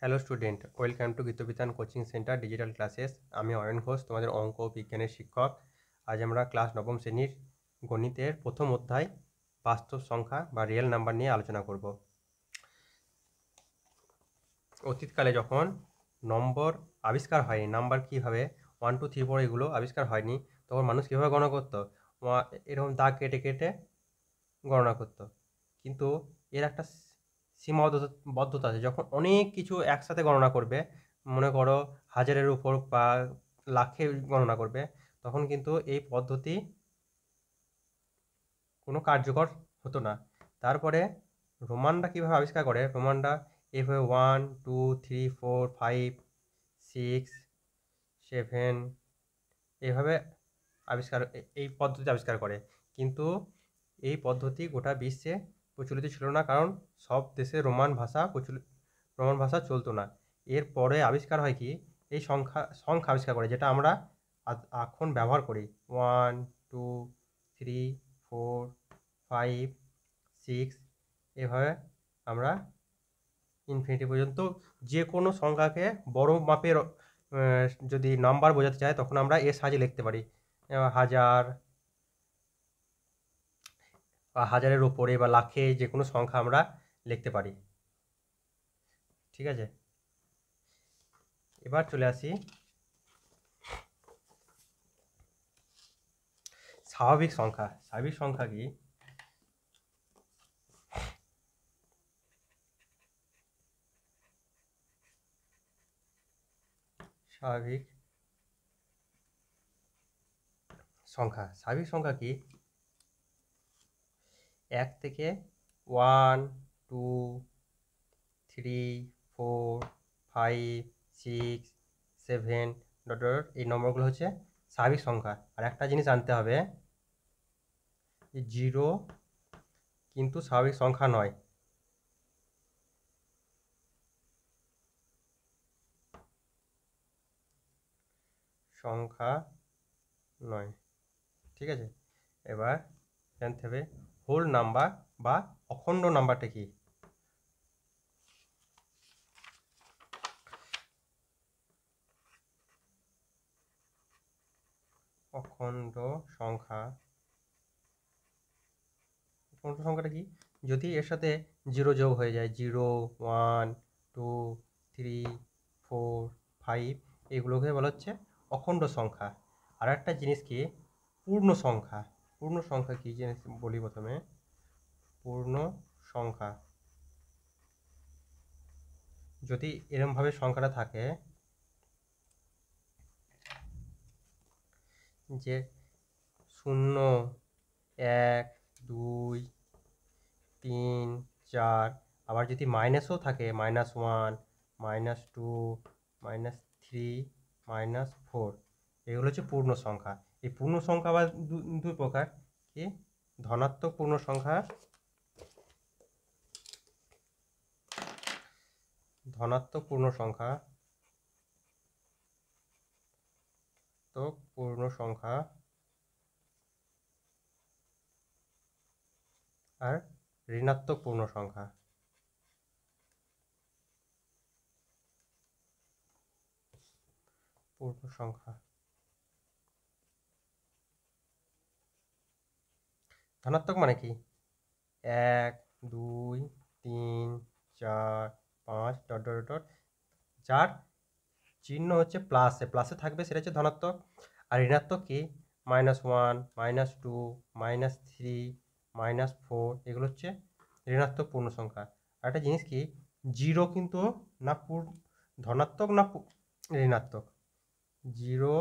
Hello student, welcome to Gitabitan coaching centre digital classes. আমি অয়ন ঘোষ, তোমাদের অঙ্ক ও বিজ্ঞানের শিক্ষক। আজ আমরা ক্লাস নবম শ্রেণীর গণিতের প্রথম অধ্যায় বাস্তব সংখ্যা বা রিয়েল নাম্বার নিয়ে আলোচনা করব। অতীতকালে যখন নম্বর আবিষ্কার হয়নি, নাম্বার কীভাবে 1 2 3 4 এগুলো আবিষ্কার হয়নি, তখন মানুষ কীভাবে গণনা করতো? এরকম দাগ কেটে কেটে গণনা করতো। কিন্তু এর একটা সীমাবদ্ধতা আছে। যখন অনেক কিছু একসাথে গণনা করবে, মনে করো হাজারের উপর বা লাখে গণনা করবে, তখন কিন্তু এই পদ্ধতি কোনো কার্যকর হতো না। তারপরে রোমানরা কীভাবে আবিষ্কার করে? রোমানরা এইভাবে 1 2 3 4 5 6 7 এইভাবে এই পদ্ধতি আবিষ্কার করে। কিন্তু এই পদ্ধতি গোটা বিশ্বে প্রচলিত ছিল না, কারণ সব দেশে রোমান ভাষা চলতো না। এরপরে আবিষ্কার হয় কি, এই সংখ্যা আবিষ্কার করে, যেটা আমরা এখন ব্যবহার করি। 1 2 3 4 5 6 এভাবে আমরা ইনফিনিটি পর্যন্ত যে কোনো সংখ্যাকে বড় মাপের যদি নাম্বার বোঝাতে চায়, তখন আমরা এর সাহায্যে লিখতে পারি। হাজার বা হাজারের ওপরে বা লাখে যে কোনো সংখ্যা আমরা লিখতে পারি। ঠিক আছে, এবার চলে আসি স্বাভাবিক সংখ্যা। স্বাভাবিক সংখ্যা কি? স্বাভাবিক সংখ্যা কি? 1 থেকে 1 2 3 4 5 6 7 ডট ডট এই নম্বরগুলো হচ্ছে স্বাভাবিক সংখ্যা। আর একটা জিনিস জানতে হবে, যে 0 কিন্তু স্বাভাবিক সংখ্যা নয়। ঠিক আছে, এবার জানতে হবে হোল নাম্বার বা অখণ্ড নাম্বারটা কি? অখণ্ড সংখ্যাটা কি? যদি এর সাথে 0 যোগ হয়ে যায়, 0 1 2 3 4 5, এগুলোকে বলা হচ্ছে অখণ্ড সংখ্যা। আর একটা জিনিস কি, পূর্ণ সংখ্যা। পূর্ণ সংখ্যা কি জিনিস বলি প্রথমে। পূর্ণ সংখ্যা, যদি এরমভাবে সংখ্যাটা থাকে যে 0 1 2 3 4, আবার যদি মাইনাসও থাকে, -1 -2 -3 -4, এগুলো হচ্ছে পূর্ণ সংখ্যা। এই পূর্ণ সংখ্যা আবার দুই প্রকার। কি? ধনাত্মক পূর্ণ সংখ্যা, ধনাত্মক পূর্ণ সংখ্যা তো পূর্ণ সংখ্যা, আর ঋণাত্মক পূর্ণ সংখ্যা। পূর্ণ সংখ্যা, ধনাত্মক মানে কি? 1 2 3 4 5 ডট ডট ডট, যার চিহ্ন হচ্ছে প্লাসে থাকবে, সেটা হচ্ছে ধনাত্মক। আর ঋণাত্মক কি? -1 -2 -3 -4, এগুলো হচ্ছে ঋণাত্মক পূর্ণ সংখ্যা। আর একটা জিনিস কি, 0 কিন্তু না ধনাত্মক না ঋণাত্মক। 0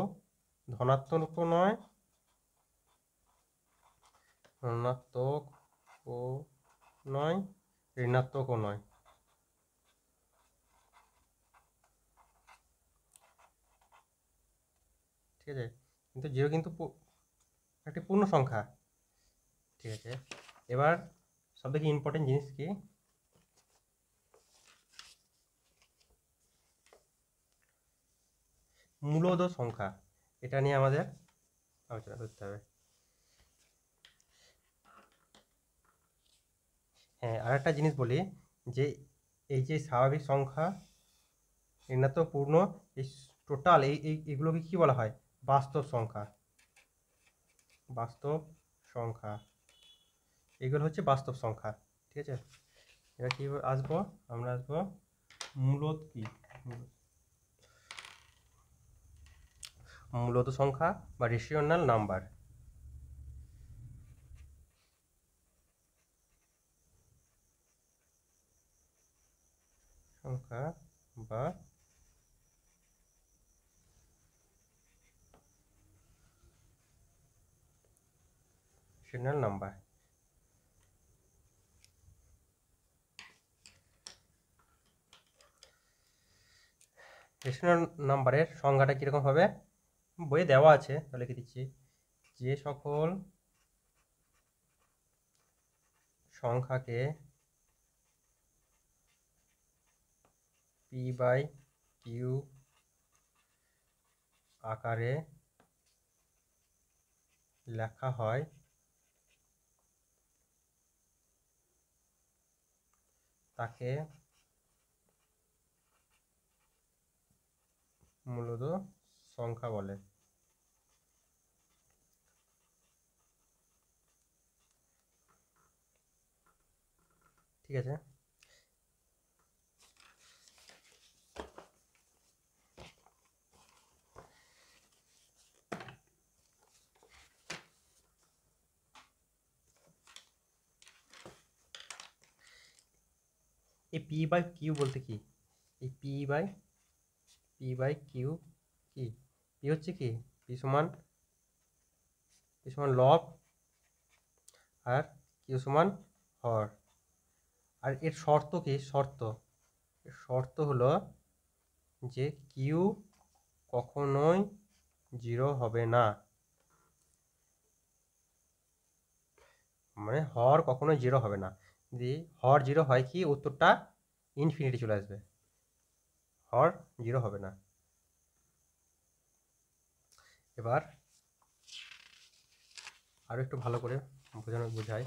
ধনাত্মকও নয়, ধনাত্মকও নয়, ঋণাত্মকও নয়। ঠিক আছে, কিন্তু 0 কিন্তু একটি পূর্ণ সংখ্যা। ঠিক আছে, এবার সবথেকে ইম্পর্টেন্ট জিনিস কি, মূলদ সংখ্যা। এটা নিয়ে আমাদের আলোচনা করতে হবে। হ্যাঁ, আর একটা জিনিস বলি, যে এই যে স্বাভাবিক সংখ্যা ঋণাত্মক পূর্ণ এই টোটাল এইগুলোকে কি বলা হয়? বাস্তব সংখ্যা। বাস্তব সংখ্যা, এগুলো হচ্ছে বাস্তব সংখ্যা। ঠিক আছে, এবার কি আসবো, আমরা আসবো মূলত কি, মূলত সংখ্যা বা রেশিওনাল নাম্বার। সংখ্যা বা রেশিওনাল নাম্বার। রেশিওনাল নাম্বারের সংজ্ঞাটা কীরকম হবে, বইয়ে দেওয়া আছে, তাহলে লিখে দিচ্ছি। যে সকল সংখ্যাকে p/q আকারে লেখা হয় তাকে মূলত সংখ্যা বলে। ঠিক আছে, এই p/q বলতে কি, এই p/q কি, p হচ্ছে কি, p সমান লব আর q সমান হর। আর এর শর্ত কি, শর্ত হলো যে কিউ কখনোই 0 হবে না, মানে হর কখনোই 0 হবে না। যদি হর 0 হয় কি, উত্তরটা ইনফিনিটি চলে আসবে, হর 0 হবে না। এবার আরও একটু ভালো করে বোঝাই।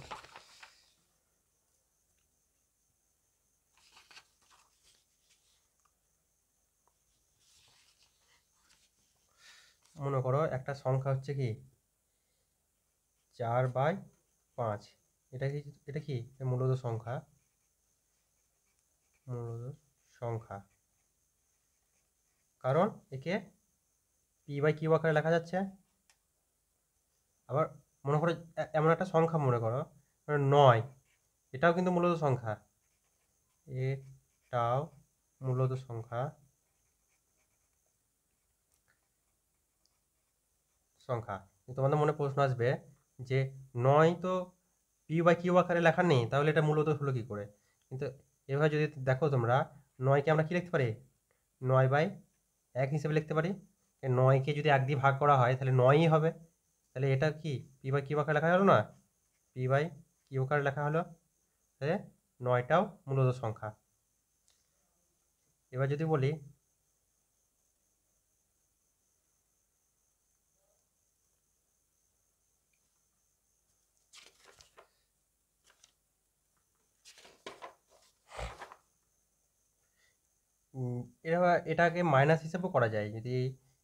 মনে করো একটা সংখ্যা হচ্ছে কি 4/5, এটা কি মূলত সংখ্যা, কারণ একে p/q আকারে লেখা যাচ্ছে। আবার মনে করো এমন একটা সংখ্যা মনে করো 9, এটাও কিন্তু মূলত সংখ্যা, এটাও মূলত সংখ্যা। তোমাদের মনে প্রশ্ন আসবে যে 9 তো p/q আকারে লেখা নেই, তাহলে এটা মূলত হলো কি করে? কিন্তু এভাবে যদি দেখো তোমরা, 9কে আমরা কি লিখতে পারি, 9/1 হিসেবে লিখতে পারি। 9কে যদি 1 দিয়ে ভাগ করা হয় তাহলে 9ই হবে, তাহলে এটা কি p/q আকারে লেখা হলো না, p/q আকারে লেখা হলো, তাহলে 9টাও মূলত সংখ্যা। এবার যদি বলি এটাকে মাইনাস হিসেবেও করা যায়, যদি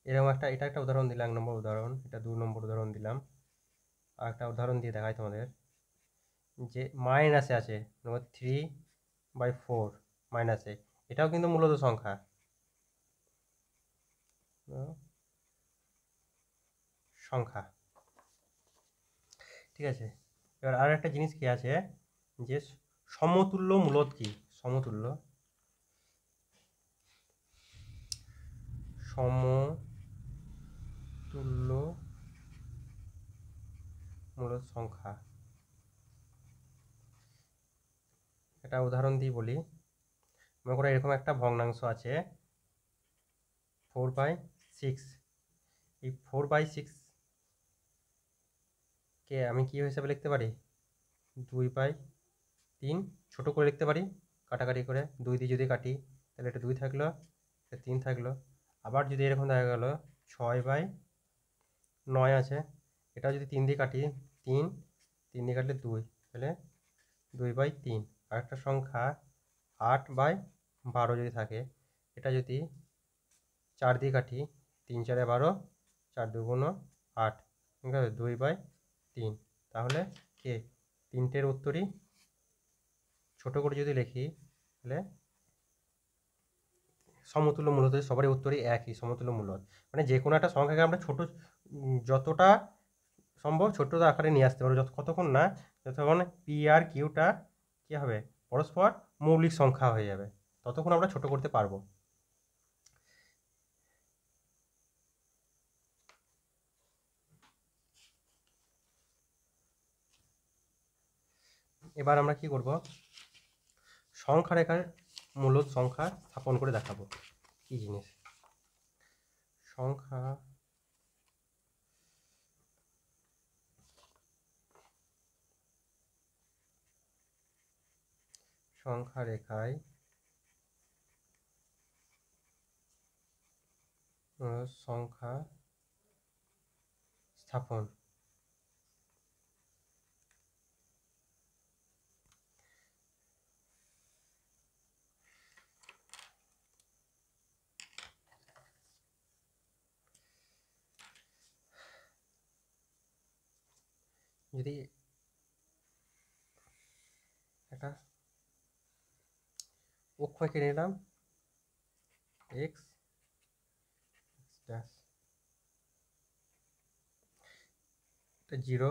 এরকম এটা একটা উদাহরণ দিলাম, 1 নম্বর উদাহরণ, এটা 2 নম্বর উদাহরণ দিলাম। আর একটা উদাহরণ দিয়ে দেখাই তোমাদের, যে মাইনাসে আছে 3/4 মাইনাসে, এটাও কিন্তু মূলত সংখ্যা, ঠিক আছে। এবার আর একটা জিনিস কি আছে, যে সমতুল্য মূলত কি, সমতুল্য মূলত সংখ্যা। এটা উদাহরণ দিয়ে বলি, মনে করো এরকম একটা ভগ্নাংশ আছে 4/6, এই 4/6 কে আমি কি হিসাবে লিখতে পারি, 2/3 ছোট করে লিখতে পারি, কাটাকাটি করে 2 দিয়ে যদি কাটি তাহলে এটা 2 থাকলো, এটা 3 থাকলো। আবার যদি এরকম দেখা গেল 6/9 আছে, এটা যদি 3 দিয়ে কাটি, 3 দিয়ে কাটলে 2, তাহলে 2/3। আর একটা সংখ্যা 8/12 যদি থাকে, এটা যদি 4 দিয়ে কাটি, 3 4 12, 4 2 8, ঠিক আছে, 2/3। তাহলে কে তিনটের উত্তরই ছোট করে যদি লিখি তাহলে সমতুল্য মূল হতে, সবারই উত্তরই একই, সমতুল্য মূল। মানে যে কোনো একটা সংখ্যাকে আমরা ছোট, যতটা সম্ভব ছোট আকারে নিয়ে আসতে পারবো, কতক্ষণ না যতক্ষণ পি আর কিউটা কী হবে, পরস্পর মৌলিক সংখ্যা হয়ে যাবে, ততক্ষণ আমরা ছোট করতে পারবো। এবার আমরা কি করব, সংখ্যা রেখার মূলদ সংখ্যা স্থাপন করে দেখাবো। কি জিনিস, সংখ্যা রেখায় সংখ্যা স্থাপন। যদি একটা অক্ষ এঁকে নিলাম, এক্স ড্যাশ, 0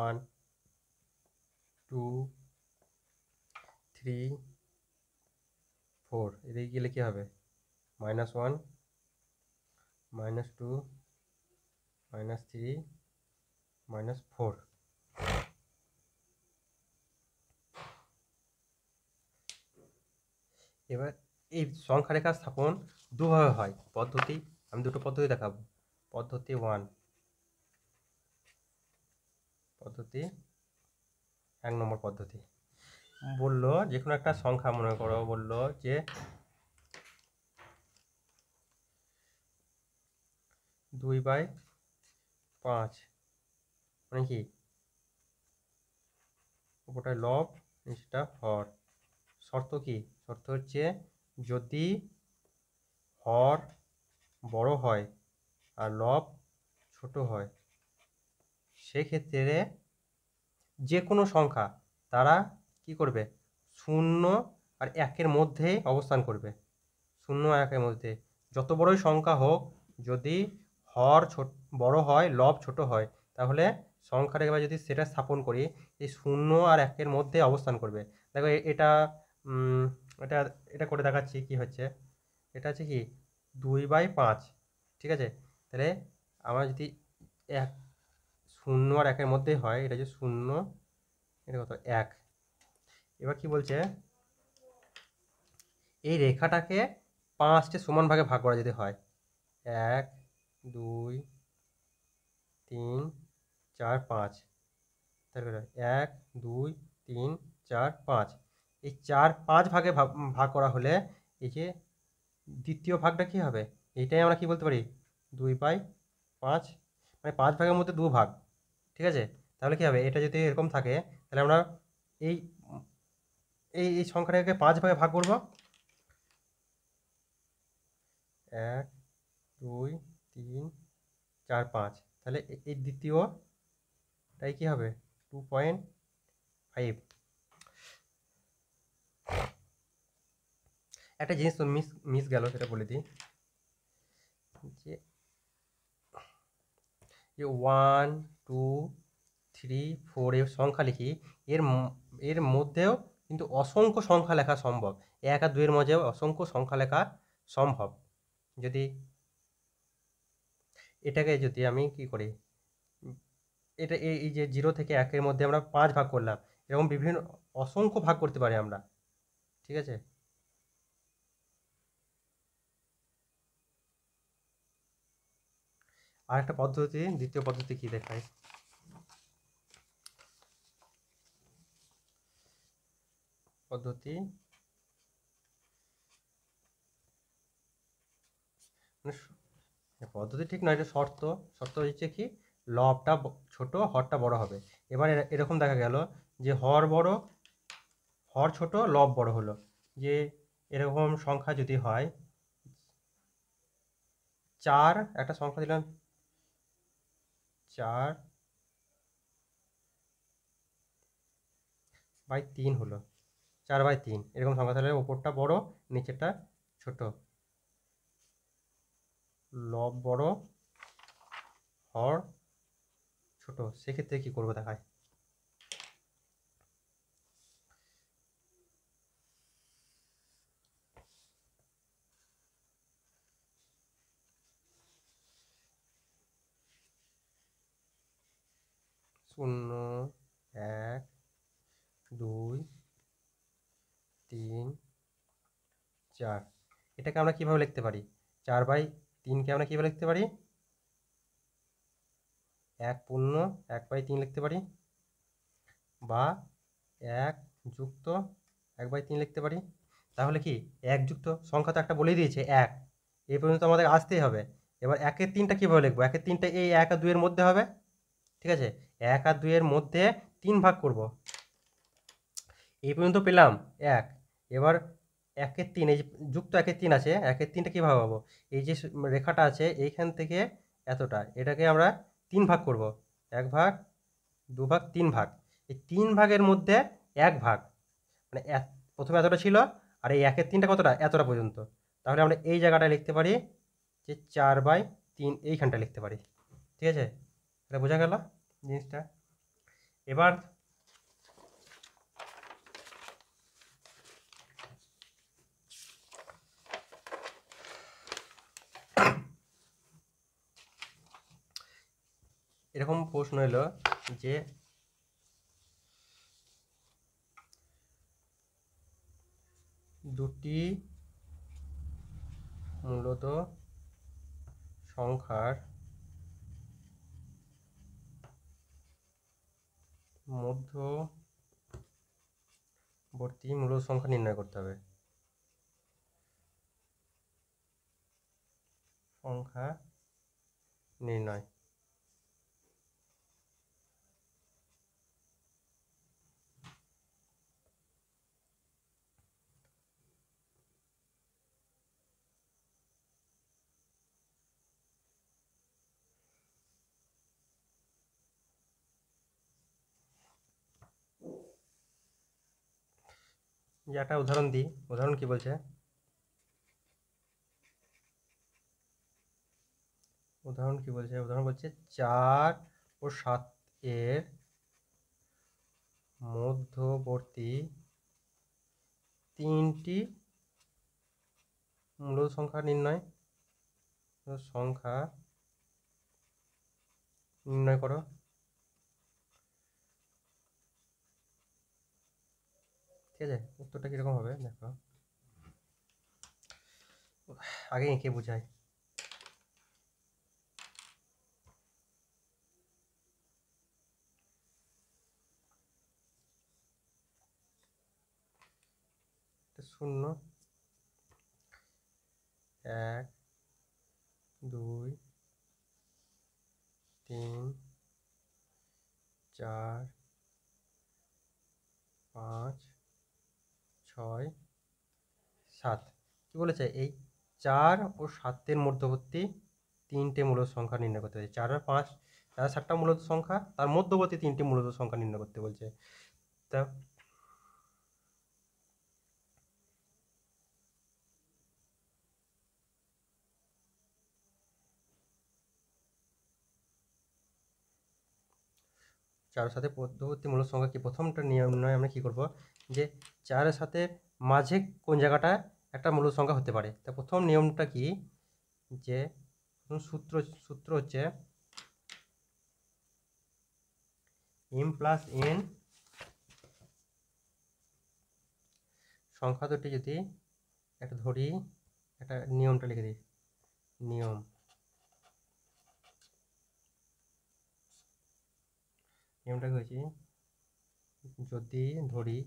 1 2 3 4, এদিকে গেলে কি হবে, -1 -2 -3 -4। এবার এই সংখ্যা রেখা স্থাপন দুভাবে হয় পদ্ধতি, আমি দুটো পদ্ধতি দেখাবো। পদ্ধতি 1, পদ্ধতি 1 নম্বর পদ্ধতি বললো যে কোনো একটা সংখ্যা মনে করো, বললো যে 2/5, মানে কি উপরটায় লব নিচটা হর। শর্ত কি, শর্ত হচ্ছে যদি হর বড় হয় আর লব ছোট হয়, সেক্ষেত্রে যে কোনো সংখ্যা তারা কি করবে, 0 আর 1-এর মধ্যে অবস্থান করবে। 0 আর 1-এর মধ্যে যত বড়ই সংখ্যা হোক, যদি হর বড় হয় লব ছোট হয়, তাহলে সংখ্যাটা এবার যদি সেটা স্থাপন করি, এই 0 আর 1-এর মধ্যে অবস্থান করবে। দেখো এটা এটা এটা করে দেখাচ্ছি কি হচ্ছে। এটা হচ্ছে কি 2/5, ঠিক আছে। তাহলে আমরা যদি 0 আর 1-এর মধ্যে হয়, এটা যে 0, এটা কত 1। এবার কি বলছে, এই রেখাটাকে 5টে সমান ভাগে ভাগ করা যদি হয়, 1 2 3 4 5, তারপরে 1 2 3 4 5, এই 4-5 ভাগে ভাগ করা হলে এই যে দ্বিতীয় ভাগটা কি হবে, এইটাই আমরা কি বলতে পারি 2/5, মানে 5 ভাগের মধ্যে 2 ভাগ, ঠিক আছে। তাহলে কি হবে, এটা যদি এরকম থাকে, তাহলে আমরা এই এই এই সংখ্যাটাকে 5 ভাগে ভাগ করব, 1 2 3 4 5, তাহলে এই দ্বিতীয়টাই কি হবে 2.5। একটা জিনিস তো মিস গেল, সেটা বলে দিই, যে 1 2 3 4 এর সংখ্যা লিখি, এর মধ্যেও কিন্তু অসংখ্য সংখ্যা লেখা সম্ভব। 1 আর 2-এর মধ্যেও অসংখ্য সংখ্যা লেখা সম্ভব। যদি এটাকে যদি আমি কি করি, এটা এই যে 0 থেকে 1-এর মধ্যে আমরা 5 ভাগ করলাম, এরকম বিভিন্ন অসংখ্য ভাগ করতে পারি আমরা, ঠিক আছে। আর একটা পদ্ধতি, দ্বিতীয় পদ্ধতি কি দেখায়, পদ্ধতি পদ্ধতি ঠিক নয়, এটা শর্ত হচ্ছে কি, লবটা ছোট হরটা বড় হবে। এবার এরকম দেখা গেল যে হর ছোট লব বড় হলো, যে এরকম সংখ্যা যদি হয় 4 একটা সংখ্যা দিলাম 4/3 হলো, 4/3 এরকম সংখ্যা, তাহলে ওপরটা বড় নিচেরটা ছোট। লব বড় হর ছোট, সেক্ষেত্রে কি করবো দেখায়। শূন্য, 1, 2, 3, 4। এটাকে আমরা কিভাবে লিখতে পারি? 4/3কে আমরা কিভাবে লিখতে পারি? 1 লিখতে পারি, বা 1 যুক্ত 1/3 লিখতে পারি। তাহলে কি 1 যুক্ত সংখ্যা তো একটা বলেই দিয়েছে 1, এই পর্যন্ত আমাদের আসতেই হবে। এবার 1/3টা কীভাবে লিখবো? 1/3টা এই 1 আর 2 এর মধ্যে হবে, ঠিক আছে? 1 আর 2 এর মধ্যে 3 ভাগ করব। এই পর্যন্ত পেলাম 1। এবার 1/3, এই যে যুক্ত 1/3 আছে, 1/3টা কীভাবে পাবো? এই যে রেখাটা আছে এইখান থেকে এতটা, এটাকে আমরা 3 ভাগ করব। 1 ভাগ, 2 ভাগ, 3 ভাগ। এই 3 ভাগের মধ্যে 1 ভাগ, মানে প্রথমে এতটা ছিল, আর এই 1/3টা কতটা? এতটা পর্যন্ত। তাহলে আমরা এই জায়গাটায় লিখতে পারি যে 4/3, এইখানটা লিখতে পারি, ঠিক আছে? এটা বোঝা গেল জিনিসটা? এবার এরকম প্রশ্ন এলো যে দুটি মূলত সংখ্যার মধ্যবর্তী মূলত সংখ্যা নির্ণয় করতে হবে। সংখ্যা নির্ণয়। যে একটা উদাহরণ দিই, উদাহরণ কি বলছে? উদাহরণ বলছে 4 ও 7 এর মধ্যবর্তী 3টি মূলত সংখ্যা নির্ণয় করো। ঠিক আছে, উত্তরটা কিরকম হবে দেখো, আগে এঁকে বোঝাই। শূন্য, 1, 2, 3, 4, 5, 6, 7। কি বলেছে? এই 4 ও 7-এর মধ্যবর্তী 3টে মূলত সংখ্যা নির্ণয় করতে বলছে। 4 আর 5, 4 আর 7টা মূলত সংখ্যা, তার মধ্যবর্তী 3টি মূলত সংখ্যা নির্ণয় করতে বলছে। তা 4 এর সাথে মধ্যবর্তী মূলত সংখ্যা কি? প্রথমটা নির্ণয় আমরা কি করব, যে 4 এর সাথে মাঝে কোন জায়গাটা একটা মূলত সংখ্যা হতে পারে। তা প্রথম নিয়মটা কি, যে সূত্র হচ্ছে m + n সংখ্যা দুটি যদি একটা ধরি, একটা নিয়মটা লিখে দিই। নিয়মটা কি হয়েছে, যদি ধরি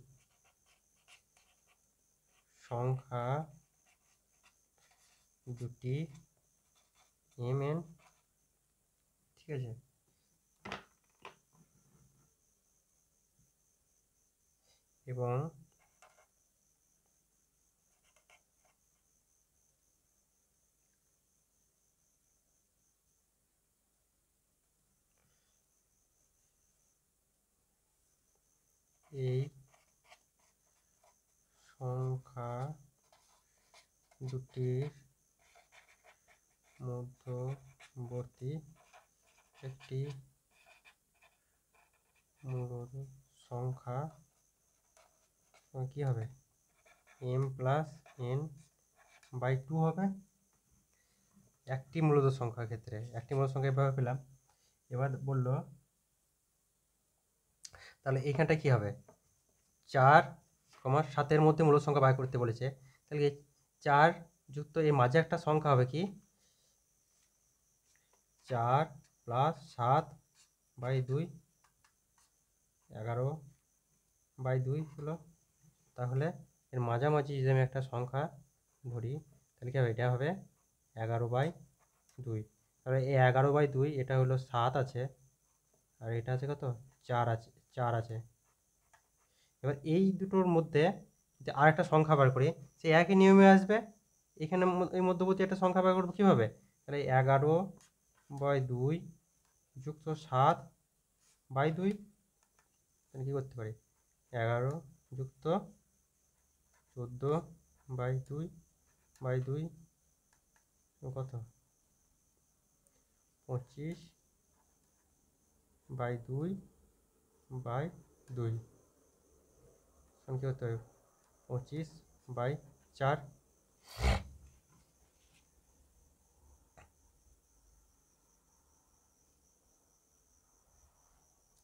সংখ্যা দুটি mn, ঠিক আছে, এবং এই সংখ্যা দুটির মধ্যবর্তী একটি মূলদ সংখ্যা কি হবে, m প্লাস n বাই 2 হবে। একটি মূলদ সংখ্যার ক্ষেত্রে একটি মূলদ সংখ্যা এভাবে পেলাম। এবার বলল তাহলে এইখানটা কি হবে, 4, 7 মধ্যে মূলদ সংখ্যা বাই করতে বলেছে। তাহলে 4 যুক্ত এই মাঝে একটা সংখ্যা হবে কি 4 প্লাস 7 বাই 2, 11 বাই 2 হলো। তাহলে এর মাঝামাঝি যদি আমি একটা সংখ্যা ধরি তাহলে কি হবে, এটা হবে 11/2। তাহলে এই 11/2 এটা হলো 7 আছে, আর এটা আছে কত 4 আছে। এবার এই দুটোর মধ্যে যে আর একটা সংখ্যা বার করি, সে একই নিয়মে আসবে। এখানে এই মধ্যবর্তী একটা সংখ্যা বার করবো কীভাবে, তাহলে 11/2 যুক্ত 7/2, তাহলে কী করতে পারি 11 যুক্ত 14/2/2 কত 25/2/2, এখন কী করতে হবে 25/4।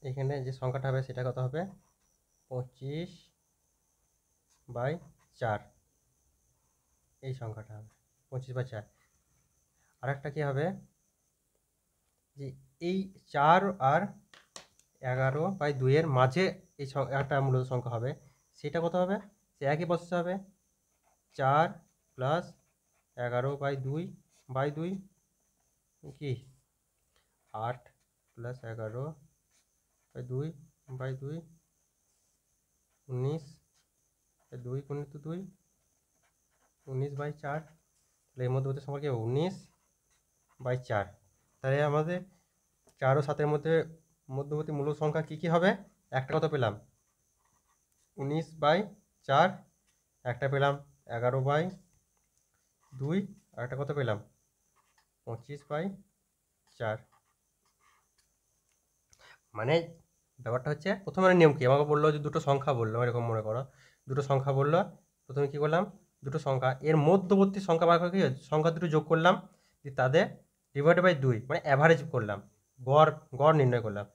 এখানে যে সংখ্যাটা হবে সেটা কত হবে 25/4, এই সংখ্যাটা হবে 25/4। আর একটা কী হবে যে এই 4 আর 11/2 এর মাঝে এই একটা মূলদ সংখ্যা হবে, সেটা কত হবে, সে একই প্রসেস হবে 4 প্লাস 11/2/2 কি 8 প্লাস 11/2/2 19, 2 গুণিত 2 19/4। তাহলে এর মধ্যবর্তী সংখ্যা কি হবে 19/4। তাহলে আমাদের 4 ও 7-এর মধ্যে মধ্যবর্তী মূলদ সংখ্যা কী কী হবে, একটা কত পেলাম 19/4, একটা পেলাম 11/2, আর একটা কত পেলাম 25/4। মানে ব্যাপারটা হচ্ছে প্রথমে নিয়ম কি, আমাকে বললো যে দুটো সংখ্যা বললো, এরকম মনে করো দুটো সংখ্যা বললো, প্রথমে কি করলাম দুটো সংখ্যা এর মধ্যবর্তী সংখ্যা বার করে কি সংখ্যা দুটো যোগ করলাম, দিয়ে তাদের ডিভাইডেড বাই 2 মানে অ্যাভারেজ করলাম, গড় নির্ণয় করলাম।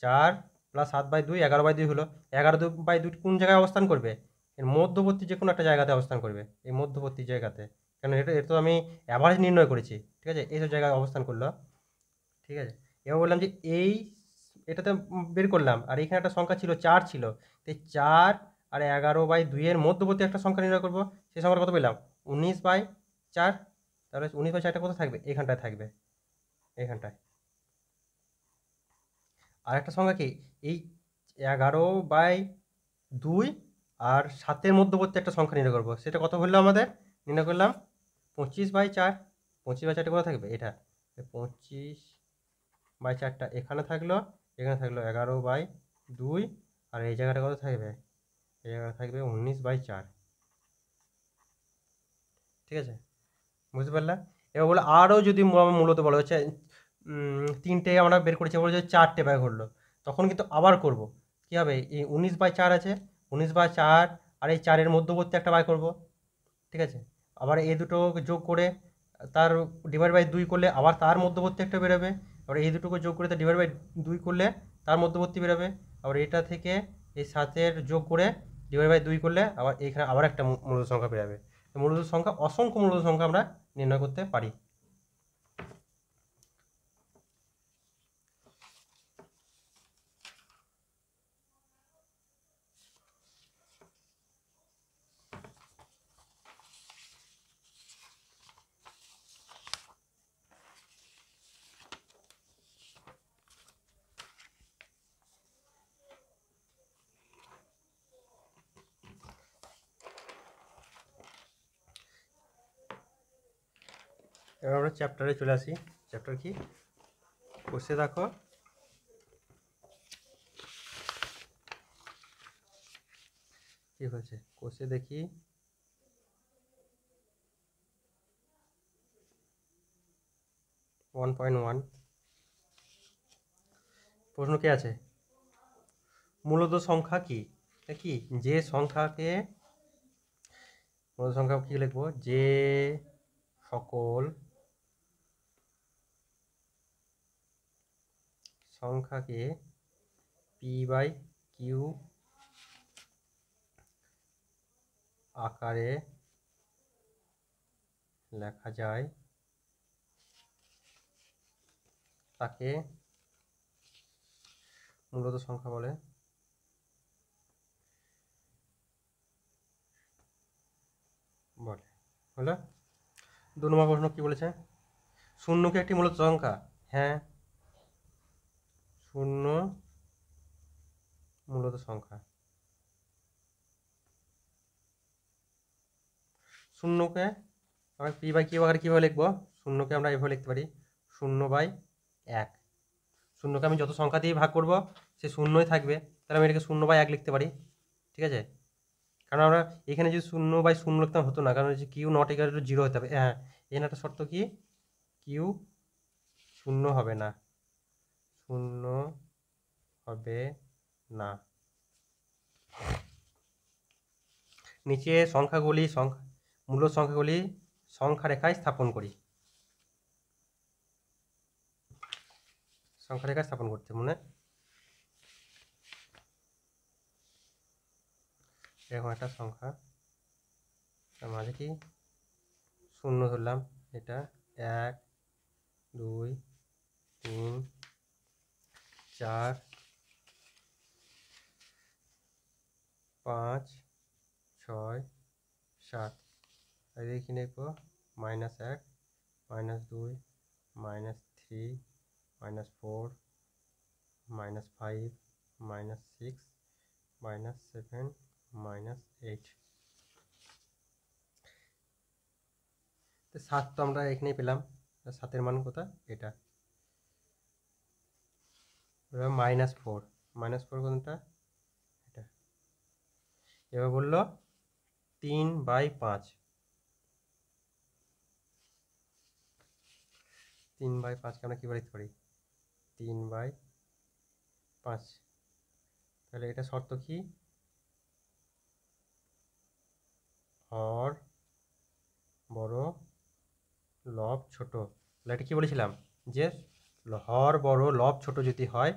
4 প্লাস 7/2 11/2 হলো। 11/2 কোন জায়গায় অবস্থান করবে, এর মধ্যবর্তী যে কোনো একটা জায়গাতে অবস্থান করবে, এই মধ্যবর্তী জায়গাতে, কারণ এটা তো আমি অ্যাভারেজ নির্ণয় করেছি, ঠিক আছে, এইসব জায়গায় অবস্থান করলো, ঠিক আছে। এবার বললাম যে এই এটাতে বের করলাম, আর এখানে একটা সংখ্যা ছিল 4 ছিল, তাই 4 আর 11/2 এর মধ্যবর্তী একটা সংখ্যা নির্ণয় করবো, সেই সংখ্যাটা কত পেলাম 19/4। তাহলে 19/4টা কোথায় থাকবে, এখানটায় থাকবে, এখানটায়। আর একটা সংখ্যা কি এই 11/2 আর 7-এর মধ্যবর্তী একটা সংখ্যা নির্ণয় করবো, সেটা কত হলো আমাদের নির্ণয় করলাম 25/4। 25/4টা কোথায় থাকবে, এটা 25/4টা এখানে থাকলো, এখানে থাকলো 11/2, আর এই জায়গাটা কত থাকবে, এই জায়গাটা থাকবে 19/4, ঠিক আছে, বুঝতে পারলাম। এবার বলে আরও যদি মূলত বলা হচ্ছে 3টে আমরা বের করেছি, বলে যে 4টে বাই করলো, তখন কিন্তু আবার করব কি হবে, এই 19/4 আছে, 19/4 আর এই 4-এর মধ্যবর্তী একটা বাই করব, ঠিক আছে। আবার এই দুটো যোগ করে তার ডিভাইড বাই 2 করলে আবার তার মধ্যবর্তী একটা বেরোবে, আবার এই দুটোকে যোগ করে তার ডিভাইড বাই 2 করলে তার মধ্যবর্তী বেরোবে, আবার এটা থেকে এই 7-এর যোগ করে ডিভাইড বাই 2 করলে আবার এখানে আবার একটা মূলদ সংখ্যা বেরোবে। মূলদ সংখ্যা অসংখ্য মূলদ সংখ্যা আমরা নির্ণয় করতে পারি। এবার আমরা চ্যাপ্টারে চলে আসি। চ্যাপ্টার কি বসে দেখো, কি হয়েছে কোষে দেখি, ওয়ান পয়েন্ট ওয়ান। প্রশ্ন কি আছে, মূলত সংখ্যা কি, কি যে সংখ্যাকে, মূলত সংখ্যা কি লিখবো, যে সকল সংখ্যাকে পি বাই কিউ আকারে লেখা যায় তাকে মূলত সংখ্যা বলে। হলো। 2 নম্বর প্রশ্ন কি বলেছে, শূন্য কি একটি মূলত সংখ্যা? হ্যাঁ, শূন্য মূলত সংখ্যা। শূন্যকে আমরা পি বাই কিউ আকারে কীভাবে লিখবো, শূন্যকে আমরা এভাবে লিখতে পারি 0/1। শূন্যকে আমি যত সংখ্যা দিয়ে ভাগ করব সে শূন্যই থাকবে, তাহলে আমি এটাকে 0/1 লিখতে পারি। ঠিক আছে, কারণ আমরা এখানে যদি 0/0 লিখতাম হতো না, কারণ হচ্ছে কিউ নট ইকুয়াল টু 0 হতে হবে। হ্যাঁ, এখানে একটা শর্ত কি, কিউ শূন্য হবে না, শূন্য হবে না। নিচে সংখ্যাগুলি মূল সংখ্যাগুলি সংখ্যা রেখায় স্থাপন করি। সংখ্যা রেখায় স্থাপন করতে মনে, এরকম একটা সংখ্যা, তার মাঝে কি শূন্য ধরলাম, এটা 1 2 3 4 5 6 7, আর এদিকে কি লিখবো, -1 -2 -3 -4 -5 -6 -7 -8। 7 তো আমরা এখানেই পেলাম, 7-এর মান কোথায়, এটা -4 কোনটা, এটা। এবার বললো 3/5, 3/5কে আমরা কীভাবে লিখতে পারি, 3/5। তাহলে এটা শর্ত কি, হর বড় লব ছোট। তাহলে এটা কি বলেছিলাম যে হর বড় লব ছোট যদি হয়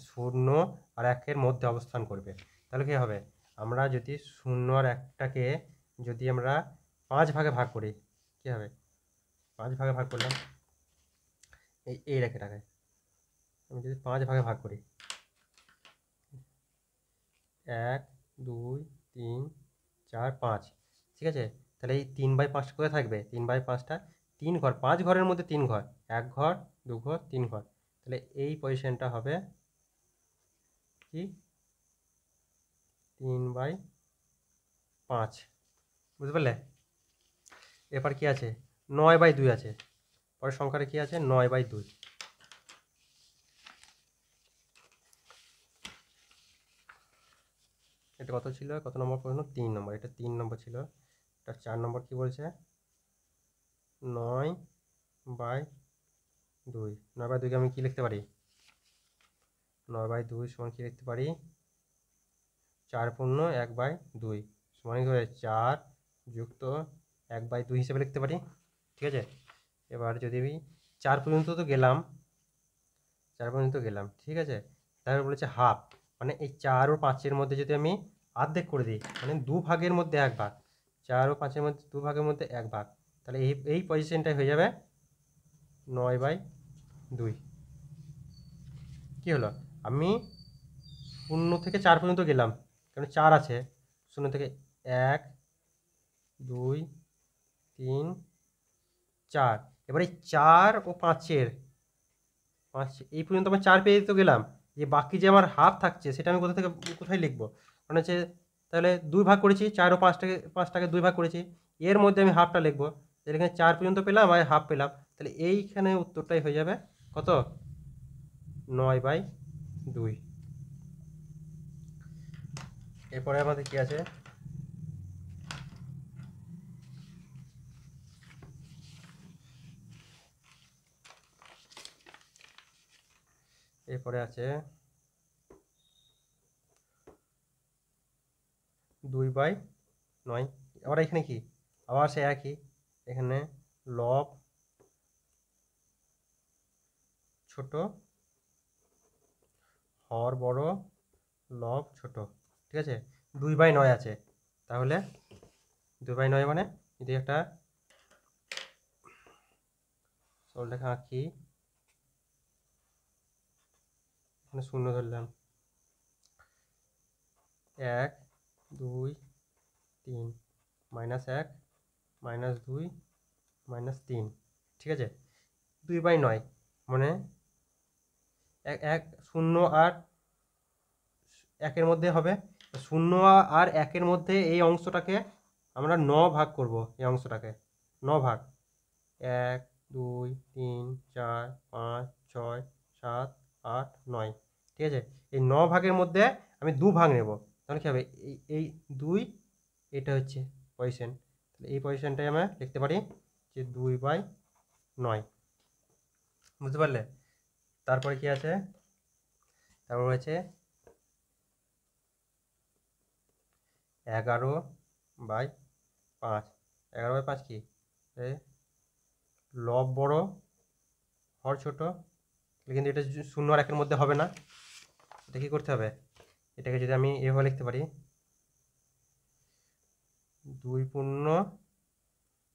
0 আর 1-এর মধ্যে অবস্থান করবে। তাহলে কি হবে, আমরা যদি 0 আর 1টাকে যদি আমরা 5 ভাগে ভাগ করি, কি হবে, 5 ভাগে ভাগ করলাম, এই রেখাটাকে আমি যদি 5 ভাগে ভাগ করি, 1 2 3 4 5, ঠিক আছে। তাহলে এই 3/5 কোথায় থাকবে, 3/5টা 3 ঘর, 5 ঘরের মধ্যে 3 ঘর, 1 ঘর 2 ঘর 3 ঘর, তাহলে এই পজিশনটা হবে কি 3/5, বুঝতে পারলে। এরপর কি আছে, 9/2 আছে, পরের সংখ্যাটা কি আছে, 9/2। এটা কত ছিল, কত নম্বর প্রশ্ন, 3 নম্বর, এটা 3 নম্বর ছিল। এটা 4 নম্বর কি বলছে, 9/2। 9/2কে আমি কি লিখতে পারি, 9/2 সমান কি লিখতে পারি, 4 পূর্ণ 1/2 সমান কি 4 যুক্ত 1/2 হিসেবে লিখতে পারি। ঠিক আছে, এবার যদি আমি 4 পর্যন্ত তো গেলাম, 4 পর্যন্ত গেলাম, ঠিক আছে। তারপর বলেছে হাফ, মানে এই 4 ও 5-এর মধ্যে যদি আমি অর্ধেক করে দিই, মানে 2 ভাগের মধ্যে 1 ভাগ, 4 ও 5-এর মধ্যে 2 ভাগের মধ্যে 1 ভাগ, তাহলে এই পজিশনটাই হয়ে যাবে 9/2। কি হলো, আমি 0 থেকে 4 পর্যন্ত গেলাম, কারণ 4 আছে, 0 থেকে 1 2 3 4, এবার এই 4 ও 5-এর 5 এই পর্যন্ত আমার 4 পেয়ে তো গেলাম, যে বাকি যে আমার হাফ থাকছে সেটা আমি কোথায় লিখবো, মানে হচ্ছে তাহলে 2 ভাগ করেছি, 4 ও 5টাকে 2 ভাগ করেছি, এর মধ্যে আমি হাফটা লিখবো, তাহলে এখানে 4 পর্যন্ত পেলাম আর হাফ পেলাম, তাহলে এইখানে উত্তরটাই হয়ে যাবে কত, 9/2। এরপরে আমাদের কি আছে, এরপরে আছে 2/9। আবার এখানে কি, আবার সে একই, এখানে লব ছোট, হর বড়, লব ছোট, ঠিক আছে। 2/9 আছে, তাহলে 2/9 মানে যদি একটা সরলরেখা আঁকি, এখানে শূন্য ধরলাম, 1 2 3, -1 -2 -3, ঠিক আছে। 2/9 মানে 0 আর 1-এর মধ্যে হবে, 0 আর 1-এর মধ্যে এই অংশটাকে আমরা 9 ভাগ করব, এই অংশটাকে 9 ভাগ, 1 2 3 4 5 6 7 8 9, ঠিক আছে। এই 9 ভাগের মধ্যে আমি 2 ভাগ নেব, তাহলে কী হবে, এই 2, এটা হচ্ছে পজিশন, তাহলে এই পজিশনটাই আমরা লিখতে পারি যে 2/9, বুঝতে পারলে। তারপরে কি আছে, তারপর হচ্ছে 11/5। 11/5 কি, লব বড়, হর ছোট, কিন্তু এটা 0 আর 1-এর মধ্যে হবে না। এটা কি করতে হবে, এটাকে যদি আমি এভাবে লিখতে পারি, 2 পূর্ণ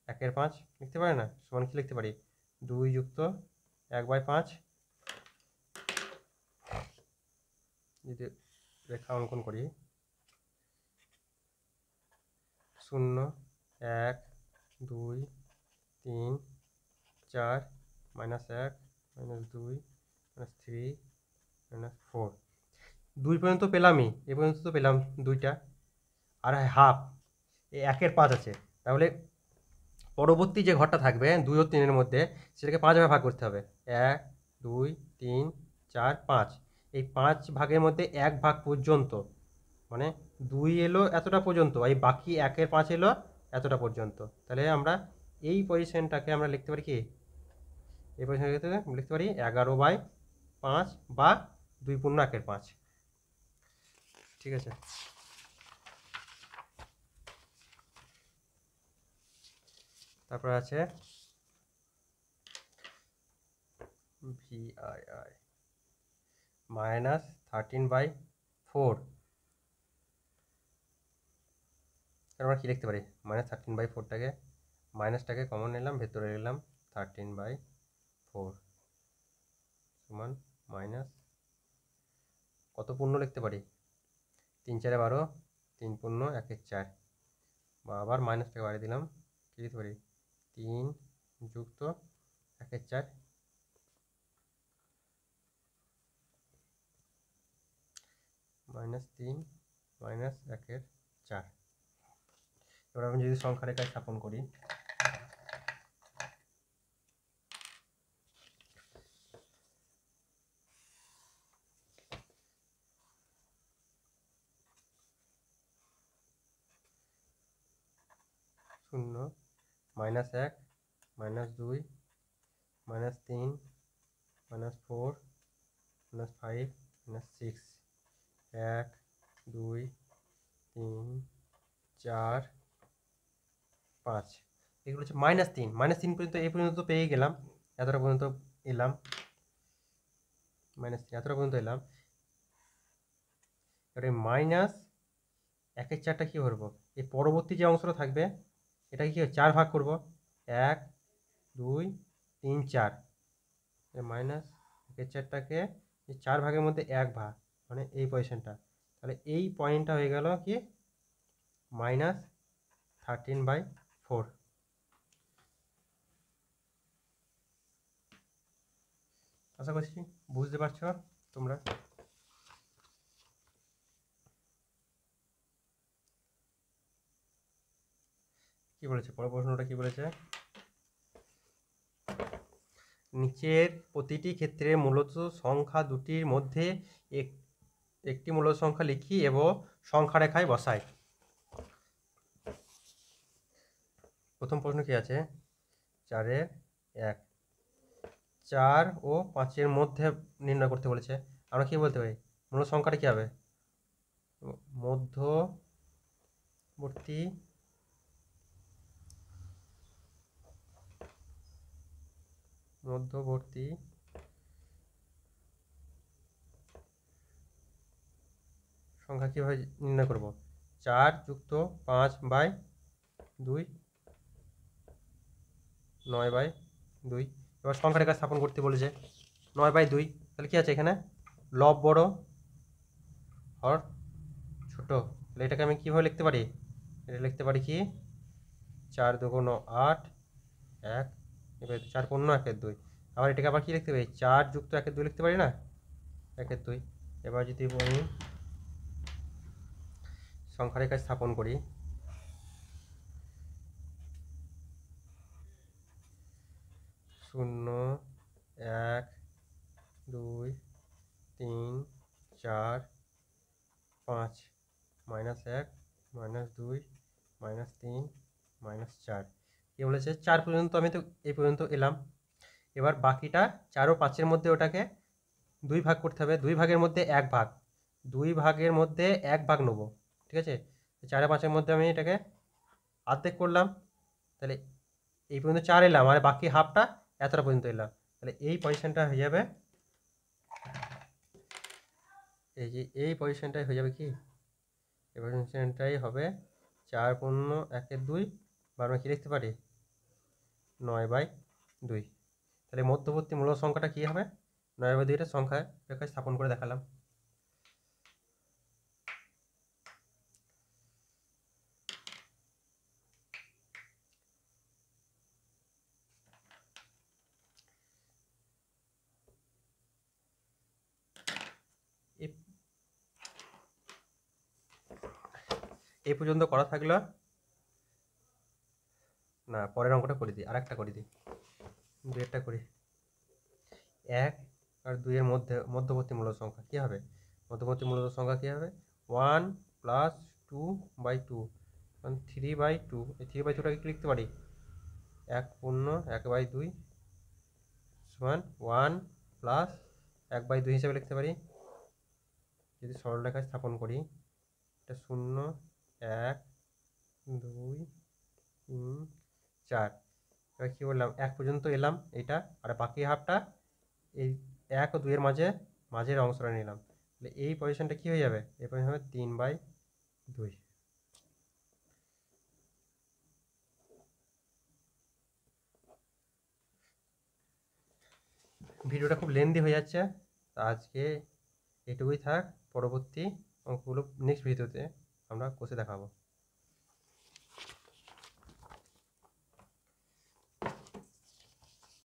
1/5 লিখতে পারি না, সমান কি লিখতে পারি, 2 যুক্ত 1/5। যদি রেখা অঙ্কন করি, 0 1 2 3 4 -1 -2 -3 -4, 2 পর্যন্ত পেলামই, এ পর্যন্ত তো পেলাম 2টা, আর হাফ এই 1/5 আছে, তাহলে পরবর্তী যে ঘরটা থাকবে 2 ও 3-এর মধ্যে, সেটাকে 5 ভাগে ভাগ করতে হবে, 1 2 3 4 5, এই 5 ভাগের মধ্যে 1 ভাগ পর্যন্ত, মানে 2 এলো এতটা পর্যন্ত, এই বাকি 1/5 এলো এতটা পর্যন্ত, তাহলে আমরা এই পজিশনটাকে আমরা লিখতে পারি কি, এই পজিশনটাকে লিখতে পারি 11/5 বা 2 পূর্ণ 1/5, ঠিক আছে। তারপর আছে VII -13/4, আমরা কি লিখতে পারি, -13/4টাকে মাইনাসটাকে কমন নিলাম, ভেতরে নিলাম 13/4 সমান মাইনাস কত পূর্ণ লিখতে পারি, 3 4 12, 3 পূর্ণ 1/4, বা আবার মাইনাসটাকে বাড়িয়ে দিলাম, কি লিখতে পারি, 3 যুক্ত 1/4 -3 -1/4। এবার আমি যদি সংখ্যা রেখায় স্থাপন করি, শূন্য -1 -2 -3 -4 -5 -6, 1 2 3 4 5, এগুলো হচ্ছে -3 -3 পর্যন্ত, এই পর্যন্ত তো পেয়ে গেলাম, এতটা পর্যন্ত এলাম, -3 এতটা পর্যন্ত এলাম। এবারে -1/4টা কী করবো, এই পরবর্তী যে অংশটা থাকবে এটাকে কি 4 ভাগ করব, 1 2 3 4, -1/4টাকে 4 ভাগের মধ্যে 1 ভাগ, মানে এই পজিশনটা, তাহলে এই পয়েন্টটা হয়ে গেল কি -13/4। আশা করছি বুঝতে পারছো তোমরা। কি বলেছে, পরের প্রশ্নটা কি বলেছে, নিচের প্রতিটি ক্ষেত্রে মূলত সংখ্যা দুটির মধ্যে একটি মূলত সংখ্যা লিখি এবং সংখ্যা রেখায় বসাই। প্রথম প্রশ্ন কি আছে, 4-এর 1, 4 ও 5-এর মধ্যে নির্ণয় করতে বলেছে। আমরা কি বলতে পারি মূল সংখ্যাটা কী হবে? মধ্যবর্তী সংখ্যা কীভাবে নির্ণয় করব? 4 যুক্ত 5/2 9/2। এবার সংখ্যা রেখা স্থাপন করতে বলেছে 9/2। তাহলে কি আছে এখানে? লব বড় হর ছোট। তাহলে এটাকে আমি কীভাবে লিখতে পারি? এটা লিখতে পারি কি 4 2 8 1 এবার 4 পূর্ণ 1/2। আবার এটাকে আবার কি লিখতে পারি? 4 যুক্ত 1/2 লিখতে পারি না? 1/2। এবার যদি আমি সংখ্যা রেখা স্থাপন করি 0 1 2 3 4 5 -1 -2 -3 -4। কী বলেছে? 4 পর্যন্ত আমি তো এই পর্যন্ত এলাম। এবার বাকিটা 4 ও 5-এর মধ্যে ওটাকে 2 ভাগ করতে হবে। 2 ভাগের মধ্যে 1 ভাগ, 2 ভাগের মধ্যে 1 ভাগ নেব। ঠিক আছে? 4 আর 5-এর মধ্যে আমি এটাকে অর্ধেক করলাম। তাহলে এই পর্যন্ত 4 এলাম আর বাকি হাফটা এতটা পর্যন্ত এলাম। তাহলে এই পজিশনটা হয়ে যাবে, এই যে এই পজিশনটাই হয়ে যাবে কি? এই পজিশনটাই হবে 4 পূর্ণ 1/2 বা আমরা কী লিখতে পারি 9/2। তাহলে মধ্যবর্তী মূল সংখ্যাটা কী হবে? 9/2 সংখ্যায় রেখায় স্থাপন করে দেখালাম। এই পর্যন্ত করা থাকলো না, পরের অঙ্কটা করে দিই, আরেকটা করে দিই, 2-এরটা করি। 1 আর 2-এর মধ্যে মধ্যবর্তী মূল সংখ্যা কী হবে? মধ্যবর্তী মূল সংখ্যা কী হবে? 1 + 2/2 মানে 3/2। এই 3/2টাকে কি লিখতে পারি? 1 পূর্ণ 1/2 সমান 1 + 1/2 হিসেবে লিখতে পারি। যদি সরলরেখায় স্থাপন করি এটা 0 1 2 3 4। এবার কী বললাম 1 পর্যন্ত এলাম এটা, আর বাকি হাফটা এই 1 ও 2-এর মাঝের অংশটা নিলাম। তাহলে এই পজিশনটা কী হয়ে যাবে? এই পজিশন হবে 3/2। ভিডিওটা খুব লেন্দি হয়ে যাচ্ছে, তা আজকে এটুকুই থাক। পরবর্তী অঙ্কগুলো নেক্সট ভিডিওতে আমরা কষে দেখাবো।